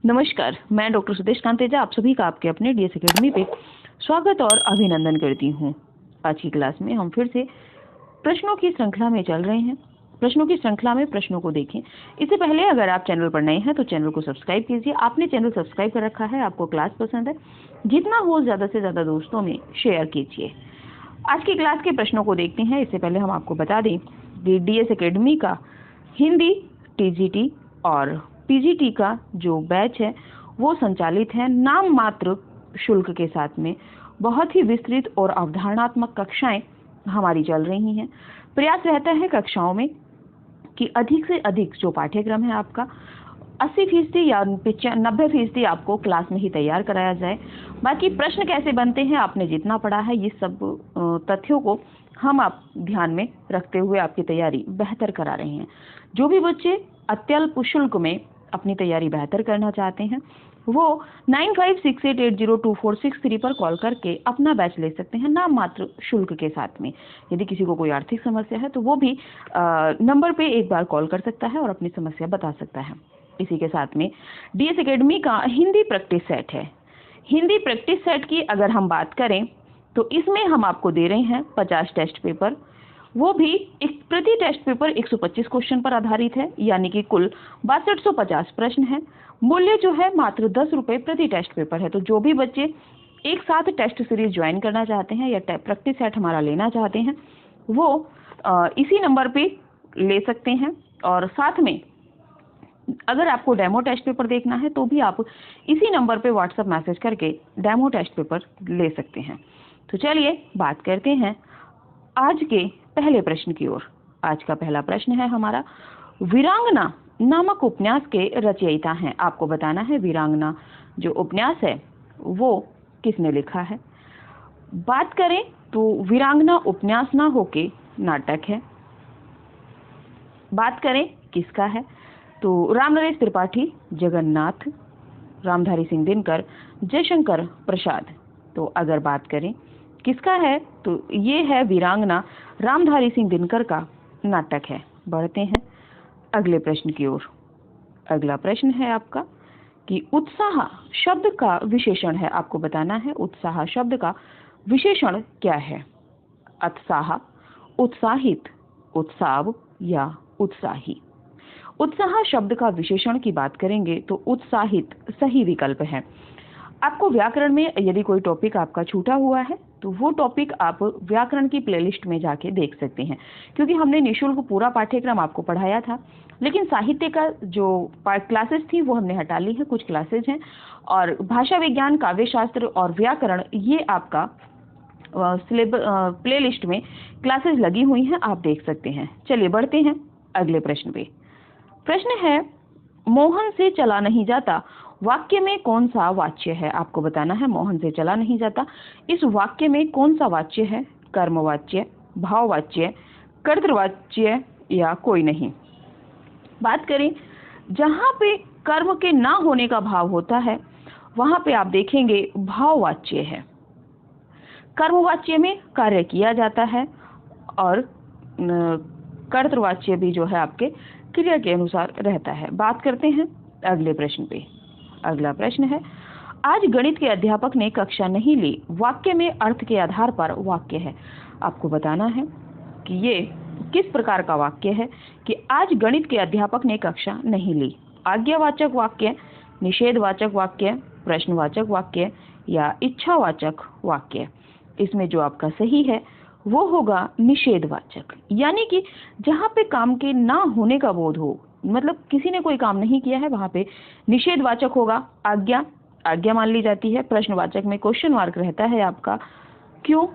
नमस्कार, मैं डॉक्टर सुदेश कांतेजा आप सभी का आपके अपने डीएस एकेडमी पे स्वागत और अभिनंदन करती हूँ। आज की क्लास में हम फिर से प्रश्नों की श्रृंखला में चल रहे हैं। प्रश्नों की श्रृंखला में प्रश्नों को देखें। इससे पहले अगर आप चैनल पर नए हैं तो चैनल को सब्सक्राइब कीजिए। आपने चैनल सब्सक्राइब कर रखा है, आपको क्लास पसंद है, जितना हो ज़्यादा से ज़्यादा दोस्तों में शेयर कीजिए। आज की क्लास के प्रश्नों को देखते हैं। इससे पहले हम आपको बता दें कि डीएस एकेडमी का हिंदी, टीजीटी और पीजीटी का जो बैच है वो संचालित है नाम मात्र शुल्क के साथ में। बहुत ही विस्तृत और अवधारणात्मक कक्षाएं हमारी चल रही हैं। प्रयास रहता है कक्षाओं में कि अधिक से अधिक जो पाठ्यक्रम है आपका 80% या 90% आपको क्लास में ही तैयार कराया जाए। बाकी प्रश्न कैसे बनते हैं, आपने जितना पढ़ा है, ये सब तथ्यों को हम आप ध्यान में रखते हुए आपकी तैयारी बेहतर करा रहे हैं। जो भी बच्चे अत्यल्प शुल्क में अपनी तैयारी बेहतर करना चाहते हैं वो 9568802463 पर कॉल करके अपना बैच ले सकते हैं नाम मात्र शुल्क के साथ में। यदि किसी को कोई आर्थिक समस्या है तो वो भी नंबर पे एक बार कॉल कर सकता है और अपनी समस्या बता सकता है। इसी के साथ में डीएस एकेडमी का हिंदी प्रैक्टिस सेट है। हिंदी प्रैक्टिस सेट की अगर हम बात करें तो इसमें हम आपको दे रहे हैं 50 टेस्ट पेपर, वो भी प्रति टेस्ट पेपर 125 क्वेश्चन पर आधारित है, यानी कि कुल 6250 प्रश्न है। मूल्य जो है मात्र 10 रुपये प्रति टेस्ट पेपर है। तो जो भी बच्चे एक साथ टेस्ट सीरीज ज्वाइन करना चाहते हैं या प्रैक्टिस सेट हमारा लेना चाहते हैं वो इसी नंबर पे ले सकते हैं। और साथ में अगर आपको डेमो टेस्ट पेपर देखना है तो भी आप इसी नंबर पे व्हाट्सएप मैसेज करके डेमो टेस्ट पेपर ले सकते हैं। तो चलिए बात करते हैं आज के पहले प्रश्न की ओर। आज का पहला प्रश्न है हमारा, वीरांगना नामक उपन्यास के रचयिता हैं। आपको बताना है वीरांगना जो उपन्यास है वो किसने लिखा है। बात करें तो वीरांगना उपन्यास ना होके नाटक है। बात करें किसका है तो रामनरेश त्रिपाठी, जगन्नाथ, रामधारी सिंह दिनकर, जयशंकर प्रसाद। तो अगर बात करें किसका है तो ये है वीरांगना रामधारी सिंह दिनकर का नाटक है। बढ़ते हैं अगले प्रश्न की ओर। अगला प्रश्न है आपका कि उत्साह शब्द का विशेषण है। आपको बताना है उत्साह शब्द का विशेषण क्या है। उत्साह, उत्साहित, उत्साव या उत्साही। उत्साह शब्द का विशेषण की बात करेंगे तो उत्साहित सही विकल्प है। आपको व्याकरण में यदि कोई टॉपिक आपका छूटा हुआ है तो वो टॉपिक आप व्याकरण की प्लेलिस्ट में जाके देख सकते हैं, क्योंकि हमने निःशुल्क पूरा पाठ्यक्रम आपको पढ़ाया था, लेकिन साहित्य का जो क्लासेस थी वो हमने हटा ली है। कुछ क्लासेज हैं और भाषा विज्ञान, काव्य शास्त्र और व्याकरण ये आपका प्लेलिस्ट में क्लासेज लगी हुई हैं, आप देख सकते हैं। चलिए बढ़ते हैं अगले प्रश्न पे। प्रश्न है, मोहन से चला नहीं जाता वाक्य में कौन सा वाच्य है। आपको बताना है मोहन से चला नहीं जाता इस वाक्य में कौन सा वाच्य है। कर्मवाच्य, भाववाच्य, कर्तृवाच्य या कोई नहीं। बात करें जहां पे कर्म के ना होने का भाव होता है वहां पे आप देखेंगे भाववाच्य है। कर्मवाच्य में कार्य किया जाता है और कर्तृवाच्य भी जो है आपके क्रिया के अनुसार रहता है। बात करते हैं अगले प्रश्न पे। अगला प्रश्न है, आज गणित के अध्यापक ने कक्षा नहीं ली वाक्य में अर्थ के आधार पर वाक्य है। आपको बताना है कि ये किस प्रकार का वाक्य है कि आज गणित के अध्यापक ने कक्षा नहीं ली। आज्ञावाचक वाक्य, निषेधवाचक वाक्य, प्रश्नवाचक वाक्य या इच्छावाचक वाक्य। इसमें जो आपका सही है वो होगा निषेधवाचक, यानी कि जहां पे काम के ना होने का बोध हो, मतलब किसी ने कोई काम नहीं किया है, वहां पे निषेधवाचक होगा। आज्ञा, आज्ञा मान ली जाती है। प्रश्नवाचक में क्वेश्चन मार्क रहता है आपका, क्यों,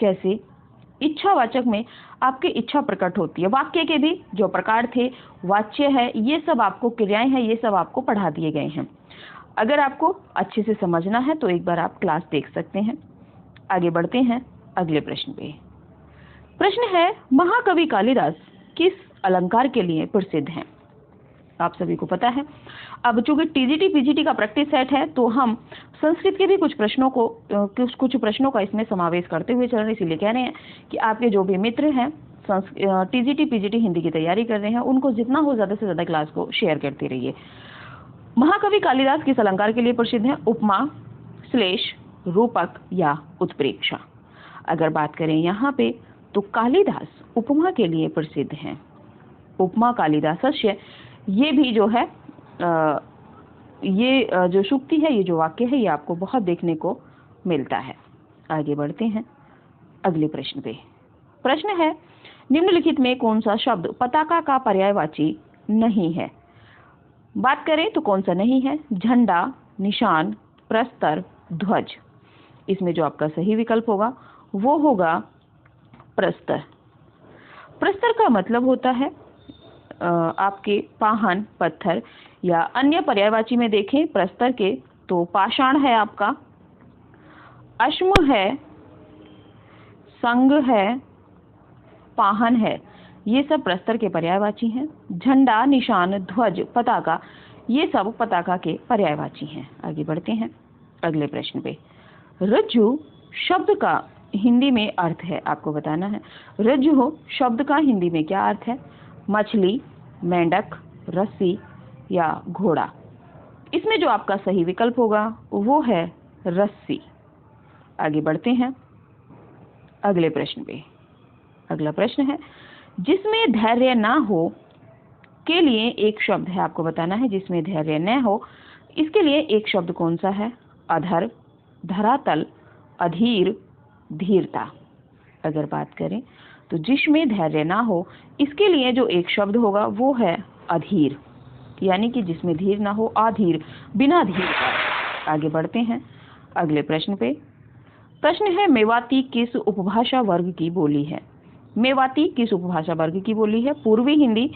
कैसे। इच्छावाचक में आपकी इच्छा प्रकट होती है। वाक्य के भी जो प्रकार थे, वाच्य है, ये सब आपको क्रियाएं हैं, ये सब आपको पढ़ा दिए गए हैं। अगर आपको अच्छे से समझना है तो एक बार आप क्लास देख सकते हैं। आगे बढ़ते हैं अगले प्रश्न पे। प्रश्न है, महाकवि कालिदास किस अलंकार के लिए प्रसिद्ध हैं। आप सभी को पता है। अब चूंकि टीजीटी पीजीटी का प्रैक्टिस सेट है तो हम संस्कृत के भी कुछ प्रश्नों का इसमें समावेश करते हुए चल रहे हैं। इसीलिए कह रहे हैं कि आपके जो भी मित्र हैं टीजीटी पीजीटी हिंदी की तैयारी कर रहे हैं उनको जितना हो ज़्यादा से ज़्यादा क्लास को शेयर करते रहिए। महाकवि कालिदास किस अलंकार के लिए प्रसिद्ध है? उपमा, श्लेष, रूपक या उत्प्रेक्षा। अगर बात करें यहाँ पे तो कालिदास उपमा के लिए प्रसिद्ध हैं। उपमा कालिदासस्य, ये भी जो है ये जो सूक्ति है, ये जो वाक्य है, ये आपको बहुत देखने को मिलता है। आगे बढ़ते हैं अगले प्रश्न पे। प्रश्न है, निम्नलिखित में कौन सा शब्द पताका का पर्यायवाची नहीं है? बात करें तो कौन सा नहीं है? झंडा, निशान, प्रस्तर, ध्वज। इसमें जो आपका सही विकल्प होगा वो होगा प्रस्तर। प्रस्तर का मतलब होता है आपके पाहन, पत्थर या अन्य पर्यायवाची में देखें प्रस्तर के तो पाषाण है आपका, अश्म है, संग है, पाहन है, ये सब प्रस्तर के पर्यायवाची हैं। झंडा, निशान, ध्वज, पताका, ये सब पताका के पर्यायवाची हैं। आगे बढ़ते हैं अगले प्रश्न पे। रज्जु शब्द का हिंदी में अर्थ है, आपको बताना है। रज्जु शब्द का हिंदी में क्या अर्थ है? मछली, मेंढक, रस्सी या घोड़ा। इसमें जो आपका सही विकल्प होगा वो है रस्सी। आगे बढ़ते हैं अगले प्रश्न पे। अगला प्रश्न है, जिसमें धैर्य ना हो के लिए एक शब्द है, आपको बताना है। जिसमें धैर्य न हो इसके लिए एक शब्द कौन सा है? अधर, धरातल, अधीर, धीरता। अगर बात करें तो जिसमें धैर्य ना हो इसके लिए जो एक शब्द होगा वो है अधीर, यानी कि जिसमें धीर ना हो, अधीर, बिना धीर का। आगे बढ़ते हैं अगले प्रश्न पे। प्रश्न है, मेवाती किस उपभाषा वर्ग की बोली है? मेवाती किस उपभाषा वर्ग की बोली है? पूर्वी हिंदी,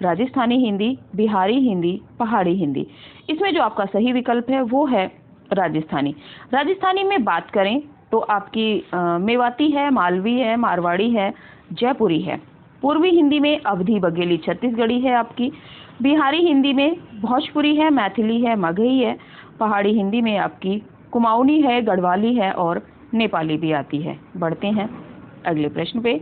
राजस्थानी हिंदी, बिहारी हिंदी, पहाड़ी हिंदी। इसमें जो आपका सही विकल्प है वो है राजस्थानी। राजस्थानी में बात करें तो आपकी मेवाती है, मालवी है, मारवाड़ी है, जयपुरी है। पूर्वी हिंदी में अवधी, बघेली, छत्तीसगढ़ी है आपकी। बिहारी हिंदी में भोजपुरी है, मैथिली है, मगही है। पहाड़ी हिंदी में आपकी कुमाऊनी है, गढ़वाली है और नेपाली भी आती है। बढ़ते हैं अगले प्रश्न पे।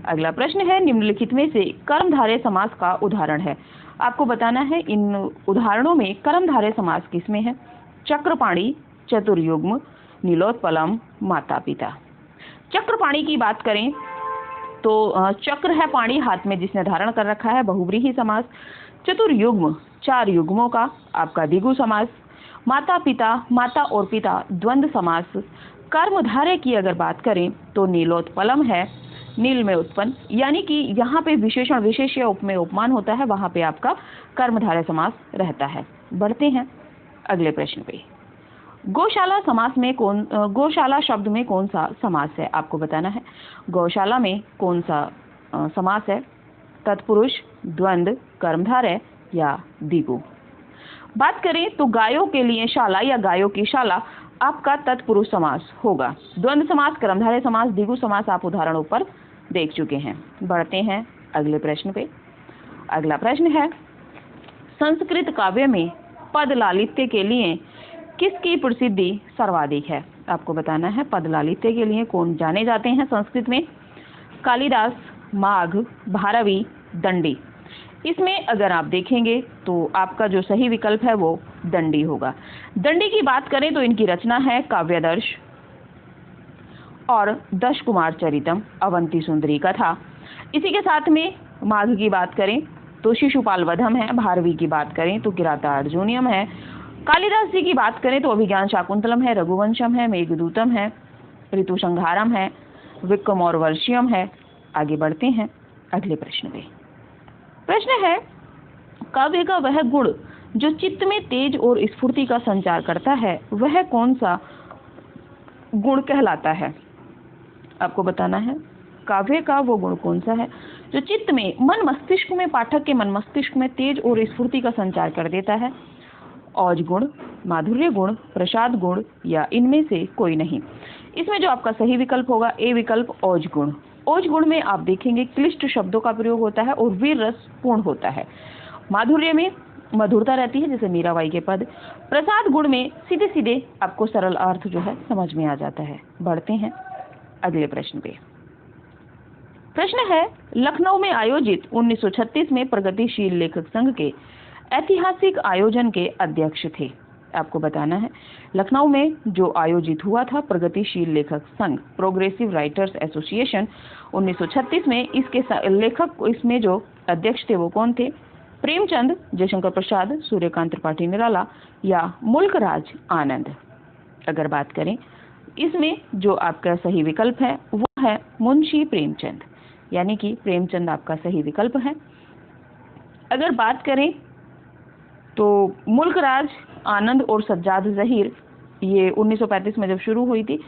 अगला प्रश्न है, निम्नलिखित में से कर्मधारय समास का उदाहरण है। आपको बताना है इन उदाहरणों में कर्मधारय समास किसमें है? चक्रपाणी, चतुर्युग्म, नीलोत्पलम, माता पिता। चक्रपाणी की बात करें तो चक्र है पाणी हाथ में जिसने धारण कर रखा है, बहुव्रीहि समास। चतुर्युग्म, 4 युग्मों का आपका द्विगु समास। माता पिता, माता और पिता, द्वंद्व समास। कर्मधारय की अगर बात करें तो नीलोत्पलम है, नील में उत्पन्न, यानी कि यहाँ पे विशेषण, विशेष्य, उपमेय, उपमान होता है, वहां पे आपका कर्मधारय समास रहता है। बढ़ते हैं अगले प्रश्न पे। गौशाला समास में गौशाला शब्द में कौन सा समास है? आपको बताना है गौशाला में कौन सा समास है? तत्पुरुष, द्वंद्व, कर्मधारय या द्विगु। बात करें तो गायों के लिए शाला या गायों की शाला आपका तत्पुरुष समास होगा। द्वंद्व समास, कर्मधारय समास, द्विगु समास आप उदाहरणों पर देख चुके हैं। बढ़ते हैं अगले प्रश्न पे। अगला प्रश्न है, संस्कृत काव्य में पद लालित्य के लिए किसकी प्रसिद्धि सर्वाधिक है? आपको बताना है पद लालित्य के लिए कौन जाने जाते हैं संस्कृत में? कालिदास, माघ, भारवी, दंडी। इसमें अगर आप देखेंगे तो आपका जो सही विकल्प है वो दंडी होगा। दंडी की बात करें तो इनकी रचना है काव्यदर्श और दश कुमार चरितम, अवंती सुंदरी कथा। इसी के साथ में माघ की बात करें तो शिशुपाल वधम है, भारवी की बात करें तो किराता अर्जुनियम है, कालिदास जी की बात करें तो अभिज्ञान शाकुंतलम है, रघुवंशम है, मेघदूतम है, ऋतु संहारम है, विक्रम और वर्षियम है। आगे बढ़ते हैं अगले प्रश्न पे। प्रश्न है, काव्य का वह गुण जो चित्त में तेज और स्फूर्ति का संचार करता है वह कौन सा गुण कहलाता है? आपको बताना है काव्य का वो गुण कौन सा है जो चित्त में, मन मस्तिष्क में, पाठक के मन मस्तिष्क में तेज और स्फूर्ति का संचार कर देता है? औज गुण, माधुर्य गुण, प्रसाद गुण या इनमें से कोई नहीं। इसमें जो आपका सही विकल्प होगा ए विकल्प, औज गुण। औज गुण में आप देखेंगे क्लिष्ट शब्दों का प्रयोग होता है और वीर रस पूर्ण होता है। माधुर्य में मधुरता रहती है जैसे मीराबाई के पद। प्रसाद गुण में सीधे सीधे आपको सरल अर्थ जो है समझ में आ जाता है। बढ़ते हैं अगले प्रश्न पे। प्रश्न है, लखनऊ में आयोजित 1936 में प्रगतिशील लेखक संघ के ऐतिहासिक आयोजन के अध्यक्ष थे? आपको बताना है लखनऊ में जो आयोजित हुआ था प्रगतिशील लेखक संघ, प्रोग्रेसिव राइटर्स एसोसिएशन 1936 में। इसके लेखक, इसमें जो अध्यक्ष थे वो कौन थे? प्रेमचंद, जयशंकर प्रसाद, सूर्यकांत त्रिपाठी निराला या मुल्कराज आनंद। अगर बात करें इसमें जो आपका सही विकल्प है वो है मुंशी प्रेमचंद, यानी कि प्रेमचंद आपका सही विकल्प है। अगर बात करें तो मुल्कराज आनंद और सज्जाद ज़हीर, ये 1935 में जब शुरू हुई थी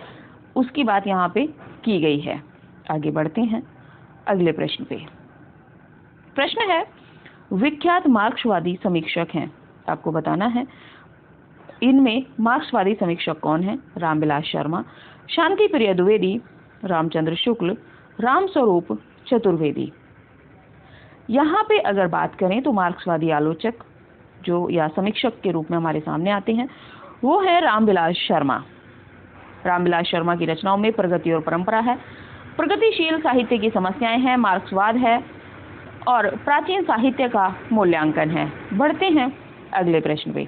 उसकी बात यहाँ पे की गई है। आगे बढ़ते हैं अगले प्रश्न पे। प्रश्न है, विख्यात मार्क्सवादी समीक्षक हैं, आपको बताना है इनमें मार्क्सवादी समीक्षक कौन है? रामविलास शर्मा, शांति प्रिय द्विवेदी, रामचंद्र शुक्ल, रामस्वरूप चतुर्वेदी। यहाँ पे अगर बात करें तो मार्क्सवादी आलोचक जो या समीक्षक के रूप में हमारे सामने आते हैं वो है रामविलास शर्मा। रामविलास शर्मा की रचनाओं में प्रगति और परंपरा है, प्रगतिशील साहित्य की समस्याएं हैं, मार्क्सवाद है और प्राचीन साहित्य का मूल्यांकन है। बढ़ते हैं अगले प्रश्न पे।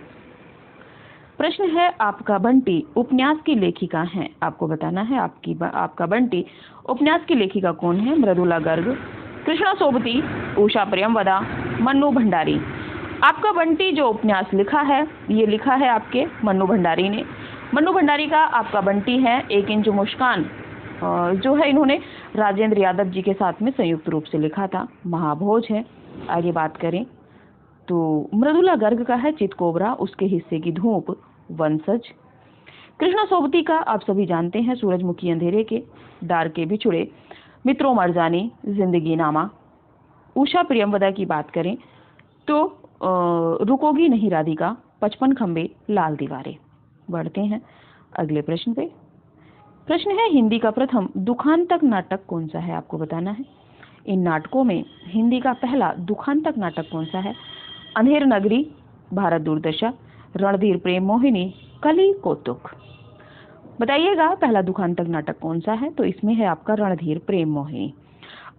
प्रश्न है, आपका बंटी उपन्यास की लेखिका हैं, आपको बताना है आपका बंटी उपन्यास की लेखिका कौन है? मृदुला गर्ग, कृष्णा सोबती, उषा प्रियमवदा, मन्नू भंडारी। आपका बंटी जो उपन्यास लिखा है ये लिखा है आपके मन्नू भंडारी ने। मन्नू भंडारी का आपका बंटी है एक इंच मुस्कान, जो है इन्होंने राजेंद्र यादव जी के साथ में संयुक्त रूप से लिखा था। महाभोज है। आगे बात करें तो मृदुला गर्ग का है चितकोबरा, उसके हिस्से की धूप, वंशज। कृष्णा सोबती का आप सभी जानते हैं सूरजमुखी अंधेरे के, डार के बिछुड़े, मित्रों मरजानी, जिंदगी नामा। उषा प्रियमवदा की बात करें तो रुकोगी नहीं राधिका, 55 खंबे, लाल दीवारें। बढ़ते हैं अगले प्रश्न पे। प्रश्न है, हिंदी का प्रथम दुखांतक नाटक कौन सा है? आपको बताना है इन नाटकों में हिंदी का पहला दुखांतक नाटक कौन सा है? अंधेर नगरी, भारत दूरदशा, रणधीर प्रेम मोहिनी, कली कौतुक। बताइएगा पहला दुखांतक नाटक कौन सा है? तो इसमें है आपका रणधीर प्रेम मोहिनी।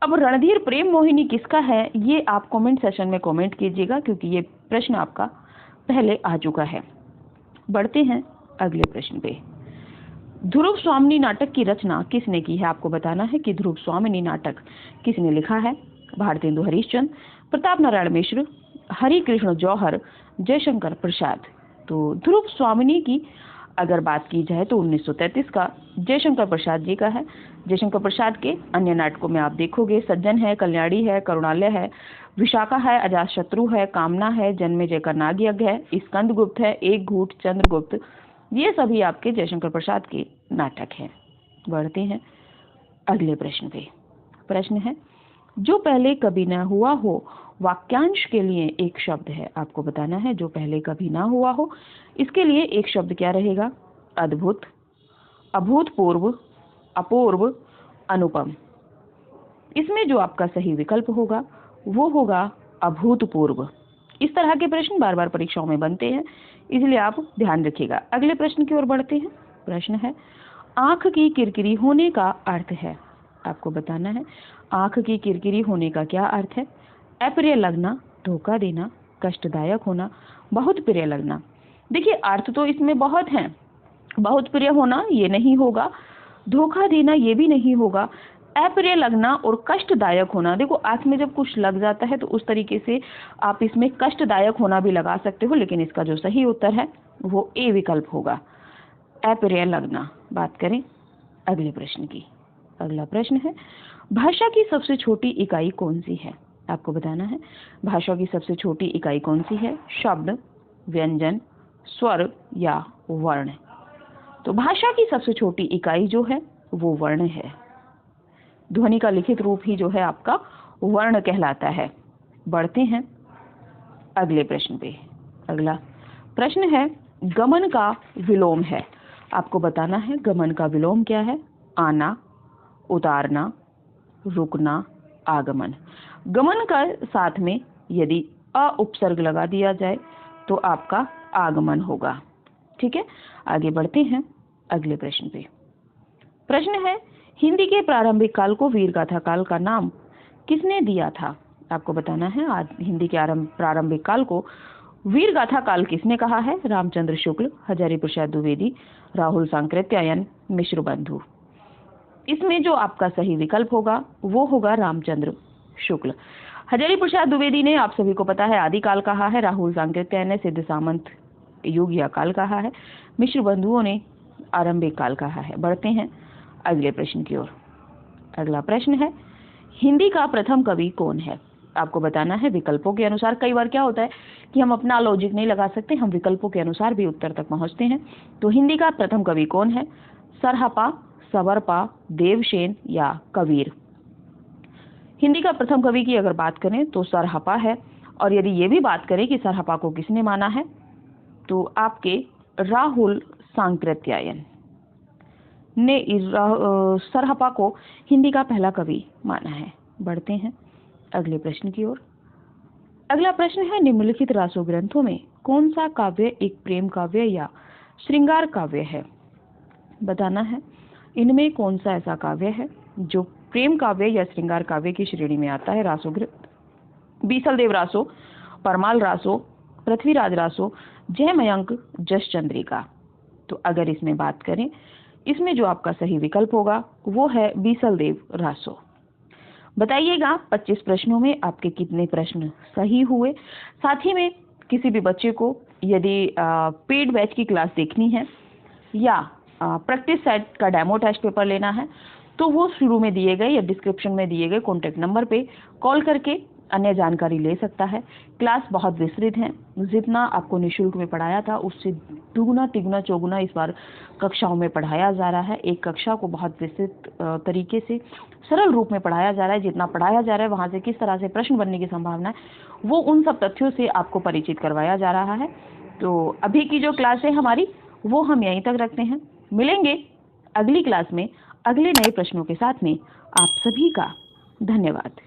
अब रणधीर प्रेम मोहिनी किसका है ये आप कमेंट सेशन में कमेंट कीजिएगा, क्योंकि ये प्रश्न आपका पहले आ चुका है। बढ़ते हैं अगले प्रश्न पे। ध्रुव स्वामिनी नाटक की रचना किसने की है? आपको बताना है कि ध्रुव स्वामिनी नाटक किसने लिखा है? भारतेंदु हरिश्चंद्र, प्रताप नारायण मिश्र, हरि कृष्ण जौहर, जयशंकर प्रसाद। तो ध्रुव स्वामिनी की अगर बात की जाए तो 1933 का जयशंकर प्रसाद जी का है। जयशंकर प्रसाद के अन्य नाटकों में आप देखोगे सज्जन है, कल्याणी है, करुणालय है, विशाखा है, अजातशत्रु है, कामना है, जन्मेजय का नागयज्ञ है, स्कंदगुप्त है, एक घूट, चंद्रगुप्त। ये सभी आपके जयशंकर प्रसाद के नाटक हैं। बढ़ते हैं अगले प्रश्न पे। प्रश्न है, जो पहले कभी न हुआ हो वाक्यांश के लिए एक शब्द है। आपको बताना है जो पहले कभी ना हुआ हो इसके लिए एक शब्द क्या रहेगा? अद्भुत, अभूतपूर्व, अपूर्व, अनुपम। इसमें जो आपका सही विकल्प होगा वो होगा अभूतपूर्व। इस तरह के प्रश्न बार बार परीक्षाओं में बनते हैं, इसलिए आप ध्यान रखिएगा। अगले प्रश्न की ओर बढ़ते हैं। प्रश्न है, आंख की किरकिरी होने का अर्थ है। आपको बताना है आंख की किरकिरी होने का क्या अर्थ है? अप्रिय लगना, धोखा देना, कष्टदायक होना, बहुत प्रिय लगना। देखिए अर्थ तो इसमें बहुत हैं। बहुत प्रिय होना ये नहीं होगा, धोखा देना ये भी नहीं होगा, अप्रिय लगना और कष्टदायक होना। देखो आंख में जब कुछ लग जाता है तो उस तरीके से आप इसमें कष्टदायक होना भी लगा सकते हो, लेकिन इसका जो सही उत्तर है वो ए विकल्प होगा, अप्रिय लगना। बात करें अगले प्रश्न की। अगला प्रश्न है, भाषा की सबसे छोटी इकाई कौन सी है? आपको बताना है भाषा की सबसे छोटी इकाई कौन सी है? शब्द, व्यंजन, स्वर या वर्ण। तो भाषा की सबसे छोटी इकाई जो है वो वर्ण है। ध्वनि का लिखित रूप ही जो है आपका वर्ण कहलाता है। बढ़ते हैं अगले प्रश्न पे। अगला प्रश्न है, गमन का विलोम है। आपको बताना है गमन का विलोम क्या है? आना, उतारना, रुकना, आगमन। गमन का साथ में यदि अ उपसर्ग लगा दिया जाए तो आपका आगमन होगा। ठीक है, आगे बढ़ते हैं अगले प्रश्न पे। प्रश्न है, हिंदी के प्रारंभिक काल को वीरगाथा काल का नाम किसने दिया था? आपको बताना है आज हिंदी के प्रारंभिक काल को वीर गाथा काल किसने कहा है? रामचंद्र शुक्ल, हजारी प्रसाद द्विवेदी, राहुल सांकृत्यायन, मिश्र बंधु। इसमें जो आपका सही विकल्प होगा वो होगा रामचंद्र शुक्ल। हजारी प्रसाद द्विवेदी ने, आप सभी को पता है, आदिकाल कहा है। राहुल सांकृत्यायन ने सिद्ध सामंत युग या काल कहा है। मिश्र बंधुओं ने आरंभिक काल कहा है। बढ़ते हैं अगले प्रश्न की ओर। अगला प्रश्न है, हिंदी का प्रथम कवि कौन है? आपको बताना है विकल्पों के अनुसार। कई बार क्या होता है कि हम अपना लॉजिक नहीं लगा सकते, हम विकल्पों के अनुसार भी उत्तर तक पहुंचते हैं। तो हिंदी का प्रथम कवि कौन है? सरहपा, सवरपा, देवसेन या कबीर? हिंदी का प्रथम कवि की अगर बात करें तो सरहपा है। और यदि ये भी बात करें कि सरहपा को किसने माना है, तो आपके राहुल सांकृत्यायन ने सरहपा को हिंदी का पहला कवि माना है। बढ़ते हैं अगले प्रश्न की ओर। अगला प्रश्न है, निम्नलिखित रासो ग्रंथों में कौन सा काव्य एक प्रेम काव्य या श्रृंगार काव्य है? बताना है इनमें कौन सा ऐसा काव्य है जो प्रेम काव्य या श्रृंगार काव्य की श्रेणी में आता है। रासो ग्रंथ: बीसलदेव रासो, परमाल रासो, पृथ्वीराज रासो, जयमयंक, जस चंद्रिका। तो अगर इसमें बात करें, इसमें जो आपका सही विकल्प होगा वो है बीसलदेव रासो। बताइएगा 25 प्रश्नों में आपके कितने प्रश्न सही हुए। साथ ही में किसी भी बच्चे को यदि पेड बैच की क्लास देखनी है या प्रैक्टिस सेट का डेमो टेस्ट पेपर लेना है, तो वो शुरू में दिए गए या डिस्क्रिप्शन में दिए गए कॉन्टैक्ट नंबर पे कॉल करके अन्य जानकारी ले सकता है। क्लास बहुत विस्तृत है, जितना आपको निःशुल्क में पढ़ाया था उससे दुगुना तिगुना चौगुना इस बार कक्षाओं में पढ़ाया जा रहा है। एक कक्षा को बहुत विस्तृत तरीके से सरल रूप में पढ़ाया जा रहा है। जितना पढ़ाया जा रहा है वहाँ से किस तरह से प्रश्न बनने की संभावना है, वो उन सब तथ्यों से आपको परिचित करवाया जा रहा है। तो अभी की जो क्लास है हमारी, वो हम यहीं तक रखते हैं। मिलेंगे अगली क्लास में अगले नए प्रश्नों के साथ में। आप सभी का धन्यवाद।